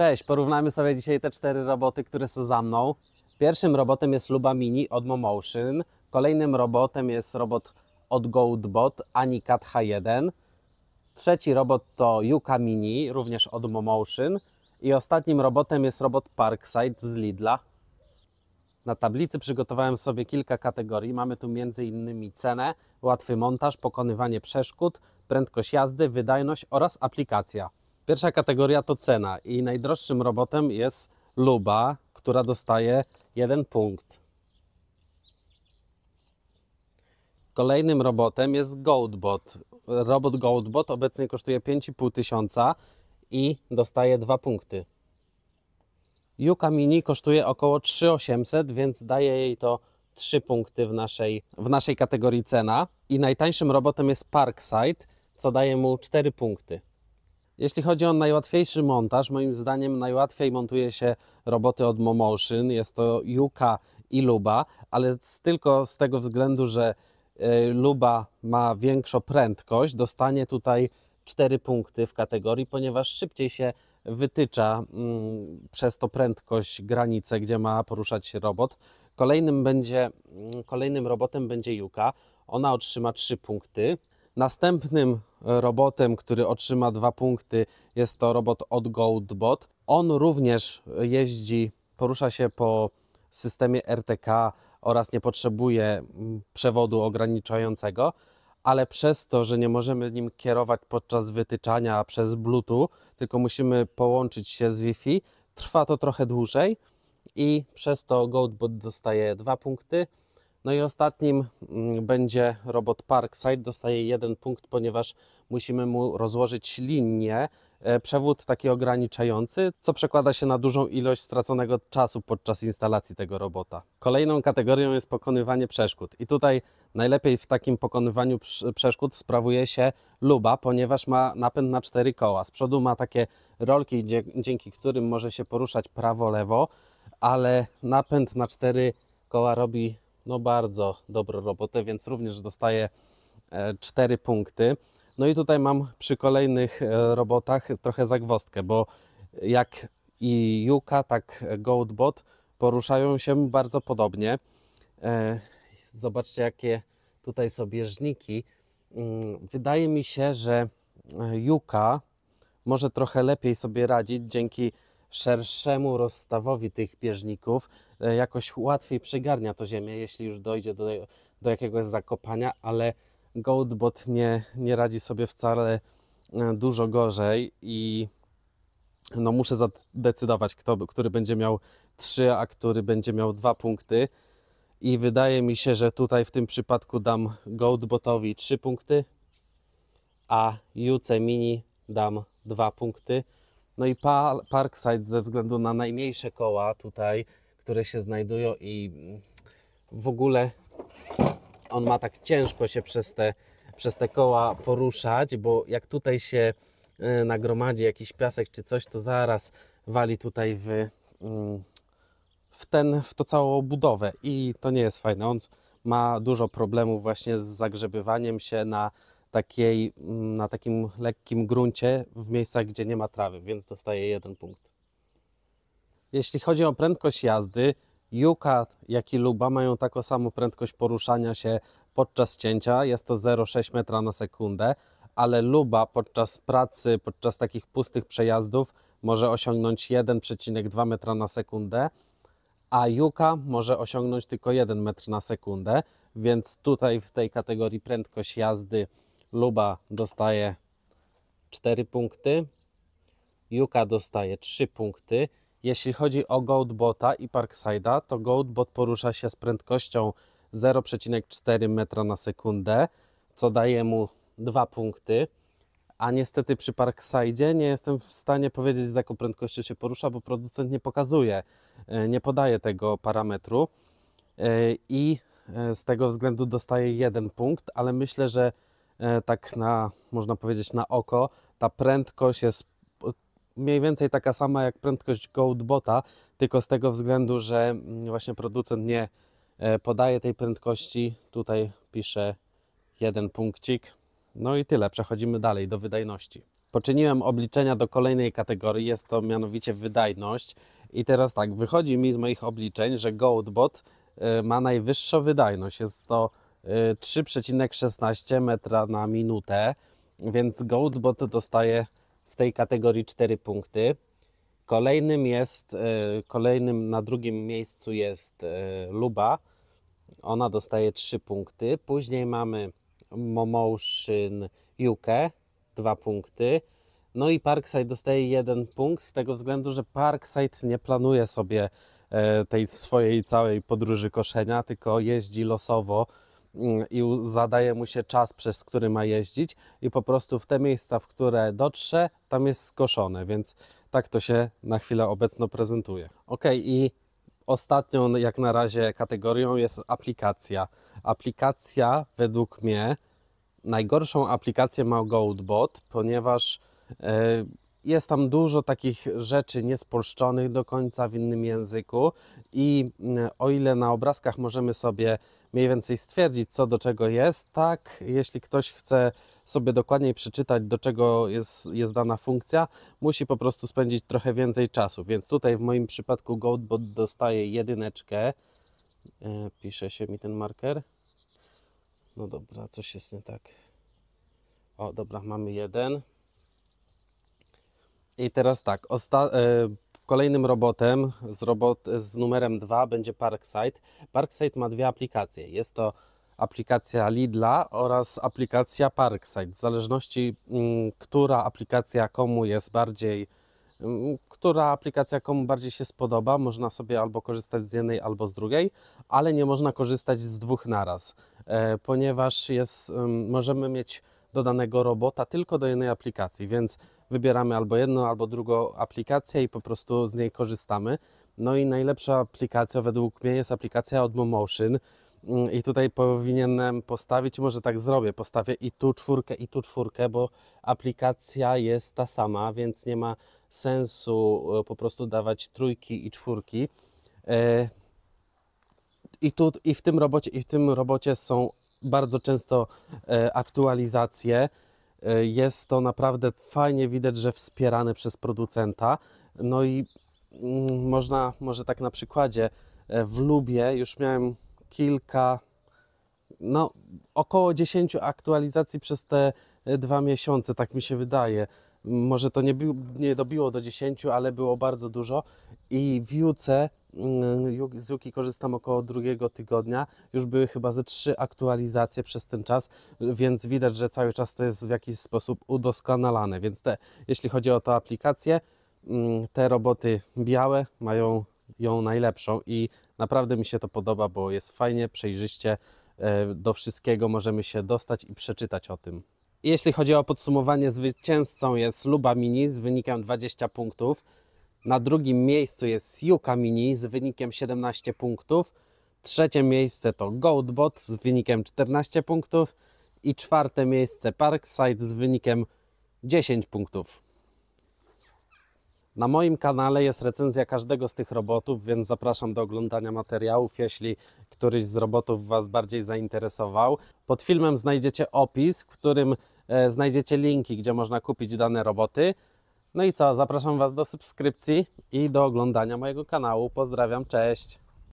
Cześć, porównamy sobie dzisiaj te 4 roboty, które są za mną. Pierwszym robotem jest Luba Mini od Momotion. Kolejnym robotem jest robot od Goatbot Anicat H1. Trzeci robot to Yuka Mini, również od Momotion. I ostatnim robotem jest robot Parkside z Lidla. Na tablicy przygotowałem sobie kilka kategorii. Mamy tu m.in. cenę, łatwy montaż, pokonywanie przeszkód, prędkość jazdy, wydajność oraz aplikacja. Pierwsza kategoria to cena i najdroższym robotem jest Luba, która dostaje 1 punkt. Kolejnym robotem jest Goatbot. Robot Goatbot obecnie kosztuje 5,5 tysiąca i dostaje 2 punkty. Yuka Mini kosztuje około 3800, więc daje jej to 3 punkty w naszej kategorii cena. I najtańszym robotem jest Parkside, co daje mu 4 punkty. Jeśli chodzi o najłatwiejszy montaż, moim zdaniem najłatwiej montuje się roboty od Momotion. Jest to Yuka i Luba, ale tylko z tego względu, że Luba ma większą prędkość, dostanie tutaj 4 punkty w kategorii, ponieważ szybciej się wytycza przez to prędkość granicę, gdzie ma poruszać się robot. Kolejnym robotem będzie Yuka. Ona otrzyma 3 punkty. Następnym robotem, który otrzyma 2 punkty, jest to robot od Goatbot. On również porusza się po systemie RTK oraz nie potrzebuje przewodu ograniczającego, ale przez to, że nie możemy nim kierować podczas wytyczania przez Bluetooth, tylko musimy połączyć się z Wi-Fi, trwa to trochę dłużej i przez to Goatbot dostaje 2 punkty. No i ostatnim będzie robot Parkside, dostaje 1 punkt, ponieważ musimy mu rozłożyć linię, przewód taki ograniczający, co przekłada się na dużą ilość straconego czasu podczas instalacji tego robota. Kolejną kategorią jest pokonywanie przeszkód i tutaj najlepiej w takim pokonywaniu przeszkód sprawuje się Luba, ponieważ ma napęd na 4 koła. Z przodu ma takie rolki, dzięki którym może się poruszać prawo-lewo, ale napęd na 4 koła robi bardzo dobrą robotę, więc również dostaje 4 punkty. No i tutaj mam przy kolejnych robotach trochę zagwozdkę, bo jak i Yuka, tak Goatbot poruszają się bardzo podobnie. Zobaczcie, jakie tutaj są bieżniki. Wydaje mi się, że Yuka może trochę lepiej sobie radzić dzięki szerszemu rozstawowi tych bieżników. Jakoś łatwiej przygarnia to ziemię, jeśli już dojdzie do jakiegoś zakopania, ale Goatbot nie radzi sobie wcale dużo gorzej i no muszę zadecydować, który będzie miał 3, a który będzie miał 2 punkty. I wydaje mi się, że tutaj w tym przypadku dam Goatbotowi 3 punkty, a Yuce Mini dam 2 punkty. No i Parkside ze względu na najmniejsze koła tutaj, które się znajdują i w ogóle on ma tak ciężko się przez te koła poruszać, bo jak tutaj się nagromadzi jakiś piasek czy coś, to zaraz wali tutaj w to całą budowę i to nie jest fajne. On ma dużo problemów właśnie z zagrzebywaniem się na takim lekkim gruncie w miejscach, gdzie nie ma trawy, więc dostaje 1 punkt. Jeśli chodzi o prędkość jazdy, Yuka jak i Luba mają taką samą prędkość poruszania się podczas cięcia, jest to 0,6 metra na sekundę, ale Luba podczas pracy, podczas takich pustych przejazdów może osiągnąć 1,2 metra na sekundę, a Yuka może osiągnąć tylko 1 metr na sekundę, więc tutaj w tej kategorii prędkość jazdy Luba dostaje 4 punkty, Yuka dostaje 3 punkty. Jeśli chodzi o Goatbota i Parkside'a, to Goatbot porusza się z prędkością 0,4 metra na sekundę, co daje mu 2 punkty. A niestety przy Parkside'zie nie jestem w stanie powiedzieć, z jaką prędkością się porusza, bo producent nie pokazuje, nie podaje tego parametru i z tego względu dostaje 1 punkt, ale myślę, że tak można powiedzieć na oko, ta prędkość jest mniej więcej taka sama jak prędkość Goatbota, tylko z tego względu, że właśnie producent nie podaje tej prędkości, tutaj pisze 1 punkcik. No i tyle, przechodzimy dalej do wydajności. Poczyniłem obliczenia do kolejnej kategorii, jest to mianowicie wydajność. I teraz tak, wychodzi mi z moich obliczeń, że Goatbot ma najwyższą wydajność. Jest to 3,16 metra na minutę, więc Goatbot dostaje w tej kategorii 4 punkty. Kolejnym na drugim miejscu jest Luba. Ona dostaje 3 punkty. Później mamy Momotion Yuke, 2 punkty. No i Parkside dostaje 1 punkt z tego względu, że Parkside nie planuje sobie tej swojej całej podróży koszenia, tylko jeździ losowo i zadaje mu się czas, przez który ma jeździć i po prostu w te miejsca, w które dotrze, tam jest skoszone, więc tak to się na chwilę obecną prezentuje. Ok, i ostatnią jak na razie kategorią jest aplikacja. Aplikacja według mnie najgorszą aplikację ma Goatbot, ponieważ jest tam dużo takich rzeczy niespolszczonych do końca w innym języku i o ile na obrazkach możemy sobie mniej więcej stwierdzić, co do czego jest, tak jeśli ktoś chce sobie dokładniej przeczytać, do czego jest dana funkcja, musi po prostu spędzić trochę więcej czasu, więc tutaj w moim przypadku Goatbot dostaje 1. Pisze się mi ten marker. No dobra, coś jest nie tak. O, dobra, mamy 1. I teraz tak, kolejnym robotem z numerem 2 będzie Parkside. Parkside ma 2 aplikacje. Jest to aplikacja Lidla oraz aplikacja Parkside. W zależności, która aplikacja komu bardziej się spodoba, można sobie albo korzystać z jednej, albo z drugiej, ale nie można korzystać z dwóch naraz, ponieważ możemy mieć do danego robota tylko do jednej aplikacji, więc wybieramy albo jedną, albo drugą aplikację i po prostu z niej korzystamy. No i najlepsza aplikacja według mnie jest aplikacja od Momotion. I tutaj powinienem postawić, może tak zrobię, postawię i tu 4, i tu 4, bo aplikacja jest ta sama, więc nie ma sensu po prostu dawać 3 i 4. I w tym robocie są bardzo często aktualizacje. Jest to naprawdę fajnie widać, że wspierane przez producenta. No i może tak na przykładzie, w Lubie już miałem około 10 aktualizacji przez te 2 miesiące, tak mi się wydaje. Może to nie dobiło do 10, ale było bardzo dużo. I w Juce, z Juki korzystam około 2 tygodnia. Już były chyba ze 3 aktualizacje przez ten czas, więc widać, że cały czas to jest w jakiś sposób udoskonalane. Więc jeśli chodzi o tę aplikację, te roboty białe mają ją najlepszą i naprawdę mi się to podoba, bo jest fajnie, przejrzyście, do wszystkiego możemy się dostać i przeczytać o tym. Jeśli chodzi o podsumowanie, zwycięzcą jest Luba Mini z wynikiem 20 punktów. Na drugim miejscu jest Yuka Mini z wynikiem 17 punktów. Trzecie miejsce to Goatbot z wynikiem 14 punktów. I czwarte miejsce Parkside z wynikiem 10 punktów. Na moim kanale jest recenzja każdego z tych robotów, więc zapraszam do oglądania materiałów, jeśli któryś z robotów Was bardziej zainteresował. Pod filmem znajdziecie opis, w którym znajdziecie linki, gdzie można kupić dane roboty. No i co, zapraszam Was do subskrypcji i do oglądania mojego kanału. Pozdrawiam, cześć!